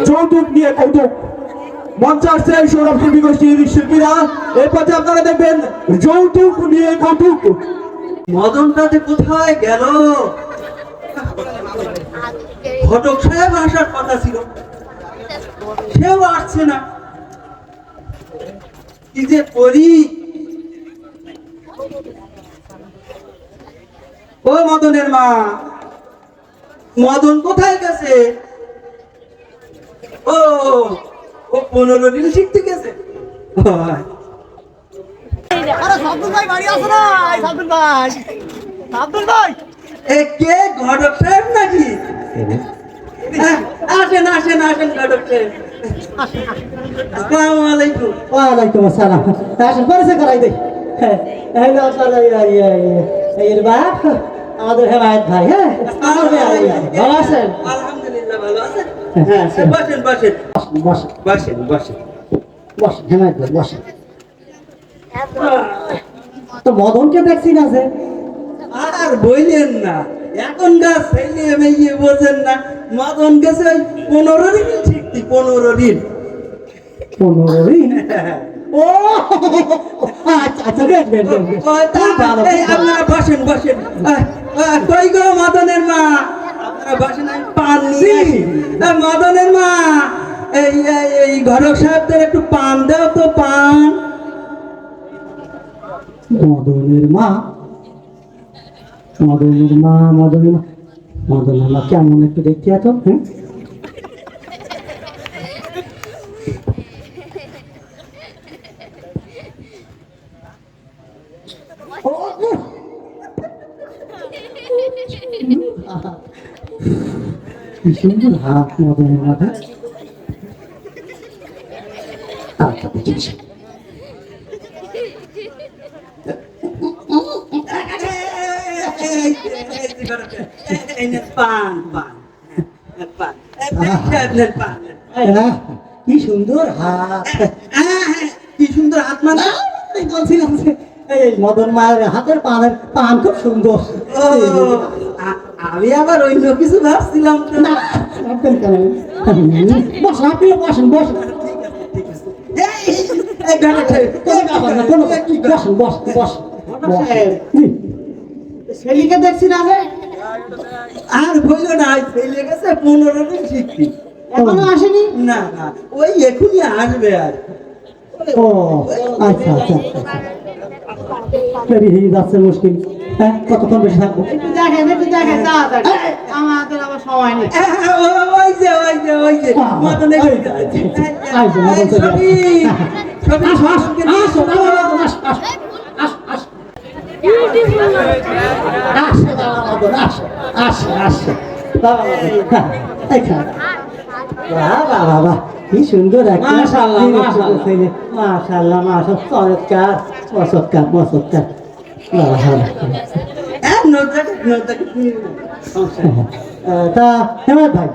যৌতুক নিয়ে কৌতুক। মঞ্চে আসছে সৌরভ শিল্পী গোষ্ঠীর শিল্পীরা। এরপর আপনারা দেখবেন যৌতুক নিয়ে কৌতুক। মদনটা যে কোথায় গেল? ঘটক সাহেব আসার কথা ছিল, সেও আসছে না। কি যে করি। ও মদনের মা, মদন কোথায় গেছে? ও ও 15 দিন শিখতে গেছে। কে ঘটক সাহেব নাকি? আসেন আসেন আসেন ঘটক সাহেব। আসসালামু আলাইকুম। ওয়ালাইকুম আসসালাম। আসেন পরিচয় করাই দেই। এর বাপ আমাদের হেমায়েত ভাই। হ্যাঁ ভালো আছেন? আলহামদুলিল্লাহ ভালো আছেন। হ্যাঁ বসেন বসেন বসেন বসেন বসেন। বসেন হেমায়েত ভাই বসেন। তো মদনকে দেখছি না যে? আর বললেন না, এখনকার ছেলে মেয়ে বোঝেন না। মদন গেছে 15 দিন শিখতে। 15 দিন। 15 দিন? ও আচ্ছা আচ্ছা দেখবেন। আপনারা বসেন বসেন। কই গো মদনের মা, আপনারা বসেন, আমি পান নিয়ে আসি। মদনের মা, এই এই ঘটক সাহেবদের একটু পান দাও তো, পান। মদনের মা, মদনের মা, মদনের মা, মদনের মা কেমন একটু দেখতে এত? হ্যাঁ কি সুন্দর হাত মদনের মাথা। আচ্ছা বুঝেছি। পান পান পান পান। কি সুন্দর হাত। কি সুন্দর হাত। মানে বলছিলাম যে এই মদন মায়ের হাতের পান খুব সুন্দর। আমি আবার অন্য কিছু ভাবছিলাম। না বসেন, আপনিও বসেন বসেন। বসেন বসেন বসেন। ছেলেকে দেখছি না। আর বললো না, ছেলে গেছে 15 দিন শিখতে, এখনো আসেনি? না না, ওই এখনই আসবে। আর ও আচ্ছা আচ্ছা দেরি হয়ে যাচ্ছে, মুশকিল। হ্যাঁ কতক্ষণ বেশি থাকবো? একটু দেখেন তাড়াতাড়ি, আমাদের আবার সময় নেই। ওই যে ওই যে ওই যে মদনে কি সুন্দর একটা মাশাআল্লাহ, মাশাআল্লাহ। ছেলে। মাশাআল্লাহ মাশাআল্লাহ, চমৎকার চমৎকার চমৎকার। তা হেমায়েত ভাই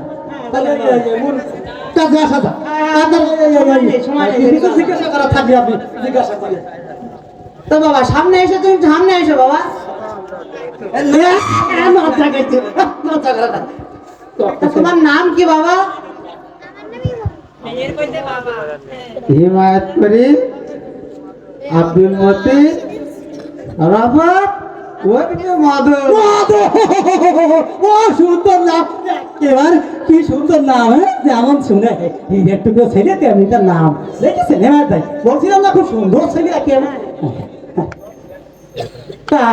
কাজে আসা যাক। আপনার জিজ্ঞাসা করা থাকবে, আপনি জিজ্ঞাসা করেন। তো বাবা সামনে এসে, তুমি সামনে এসো বাবা। তোমার নাম কি বাবা? হিমায়ত করি, আব্দুল মতি, রাফাত, মাধব। ও সুন্দর নাম, এবার কি সুন্দর নাম। হ্যাঁ যেমন শুনে একটু ছেলে তেমনি তার নাম। দেখেছেন হেমায়ত ভাই, বলছিলাম না খুব সুন্দর ছেলে কেমন। তা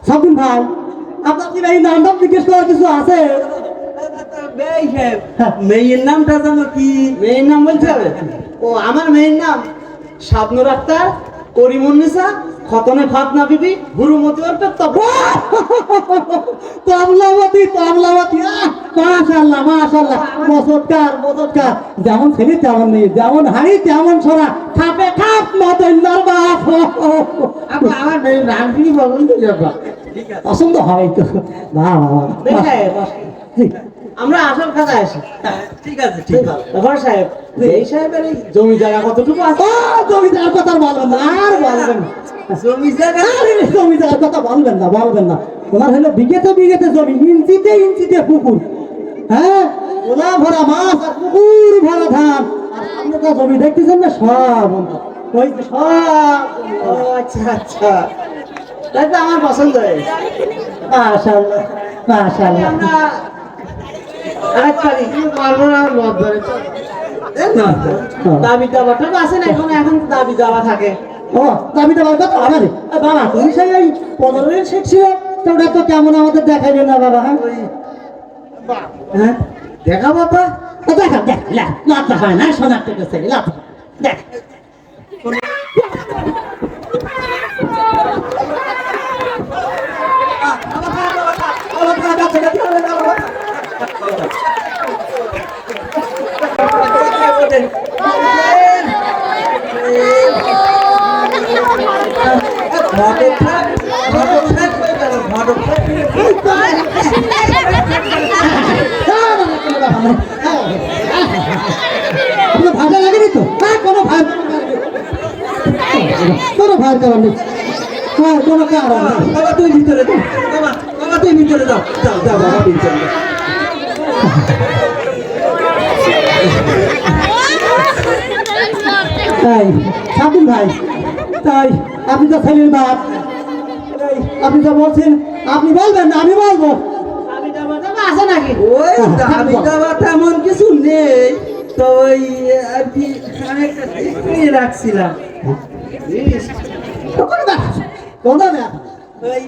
সাবুন ভাই, আপনার কি এই নাম জিজ্ঞেস করার কিছু আছে? মেয়ের নামটা জানো কি? মেয়ের নাম বলতে হবে? ও আমার মেয়ের নাম শাবনুর আক্তার, করিমুন্নিসা, খতনে খতনা বিবি, হুরুমতি অর্পে তবলাবতী তবলাবতী। মাশাআল্লাহ মাশাআল্লাহ, মজৎকার মজৎকার। যেমন ছেলে তেমন নেই, যেমন হাড়ি তেমন সরা, খাপে খাপ মদন্নার বাপ। আমার মেয়ের নাম কি বলুন তো বাবা? পছন্দ হয় তো। বাহ আমরা আসল খাতায় আসি। ঠিক আছে ঠিক আছে। ব্যাপার সাহেব, এই সাহেবের এই জমি জায়গা কতটুকু আছে? জমি জায়গার কথা বলবেন না, আর বলবেন না। জমি জায়গা, জমি জায়গার কথা বলবেন না বলবেন না। ওনার হলো বিঘেতে বিঘেতে জমি, ইঞ্চিতে ইঞ্চিতে পুকুর। হ্যাঁ ওলা ভরা মাছ আর পুকুর ভরা ধান আর সামনে তো জমি দেখতেছেন না সব ওই যে সব ও আচ্ছা আচ্ছা, তাই তো আমার পছন্দ হয়েছে। মাশাআল্লাহ মাশাআল্লাহ। আমরা আরেক পারি পারবো না, আমার মত ধরে দাবি দাবাটা তো আছে না এখন, এখন তো দাবি দাবা থাকে। ও দাবি দেওয়ার কথা আমারে বাবা তুমি সেই ওই 15 শিখছিল তো ওটা তো কেমন আমাদের দেখাইলে না বাবা। হ্যাঁ হ্যাঁ দেখা বাবা, দেখা দেখ লাভ হয় না সোনার থেকে ছেলে লাভ দেখ আপনার ভাড়া লাগেনি তো? হ্যাঁ কোনো ভাই কোনো ভাই কারণ নেই, হ্যাঁ কোনো কারণ নেই। বাবা তুই ভিতরে যাও, বাবা বাবা তুই ভিতরে যাও, যাও যাও বাবা ভিতরে যাও। তাই সাবিন ভাই, তাই আপনি তো ছেলের বাপ, এই, আপনি তো বলছেন আপনি বলবেন না আমি বলবো। দাবি দাবাটা আছে নাকি? ওই দাবি দাবা তেমন কিছু নেই, তো ওই আর কি খানিকটা দেখে রাখছিলাম। তো কোনো ব্যাপার না, কোনো ব্যাপার না। ওই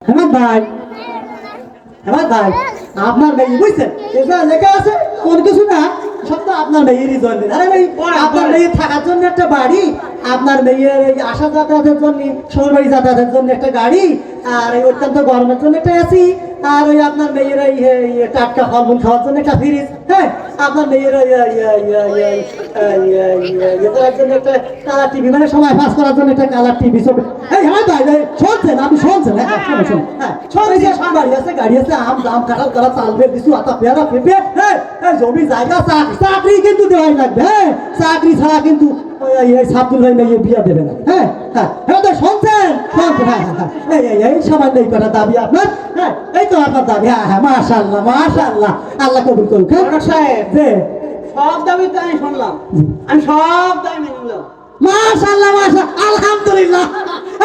আমার ভাই আমার ভাই আপনার মেয়ে বুঝছেন এটা লেখা আছে কোন কিছু না, সব তো আপনার মেয়েরই জন্য। আরে ভাই আপনার মেয়ে থাকার জন্য একটা বাড়ি, আপনার মেয়ের এই আসা যাতায়াতের জন্য শহর বাড়ি যাতায়াতের জন্য একটা গাড়ি, আর এই অত্যন্ত গরমের জন্য একটা এসি, আর ওই আপনার মেয়ের এই টাটকা ফলমূল খাওয়ার জন্য একটা ফ্রিজ। হ্যাঁ আপনার মেয়ের ওই করার জন্য একটা কালার টিভি, মানে সময় পাস করার জন্য একটা কালার টিভি। এই হ্যাঁ ভাই ভাই শুনছেন, আপনি শুনছেন? হ্যাঁ শুনুন শুনুন, হ্যাঁ সবাই যে সব বাড়ি আছে গাড়ি আছে, আম দাম কাঁঠাল কাটা চালবে কিছু আতা পেয়ারা পেঁপে, হ্যাঁ এই জমি জায়গা চাকরি কিন্তু দেওয়াই লাগবে। হ্যাঁ চাকরি ছাড়া কিন্তু এই সাবদুল ভাই মেয়ে বিয়া দেবে না। হ্যাঁ হ্যাঁ হ্যাঁ তো শুনছেন শুনছেন, হ্যাঁ হ্যাঁ হ্যাঁ এই সামান্য এই কটা দাবি আপনার। হ্যাঁ এই তো আপনার দাবি। হ্যাঁ হ্যাঁ মাশাআল্লাহ মাশাআল্লাহ, আল্লাহ কবুল করুক। হ্যাঁ বড় সাহেব, যে সব দাবি তো আমি শুনলাম, আমি সব দাবি মেনে নিলাম। মাশাআল্লাহ মাশাআল্লাহ আলহামদুলিল্লাহ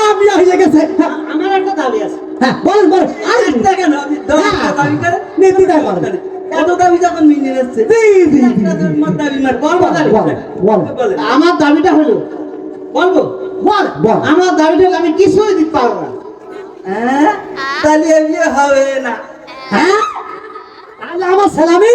আপনি হয়ে গেছে। আমার একটা দাবি আছে। হ্যাঁ বলেন বলেন। আর একটা কেন আপনি দাবি করে নীতিটা বলেন। এত দাবি যখন মিলে যাচ্ছে জি জি দাবি মার বলবো দাবি বলেন বলেন বলেন। আমার দাবিটা হলো, বলবো বল বল। আমার দাবিটা হলো আমি কিছুই দিতে পারবো না। হ্যাঁ তাহলে বিয়ে হবে না। হ্যাঁ তাহলে আমার সালামি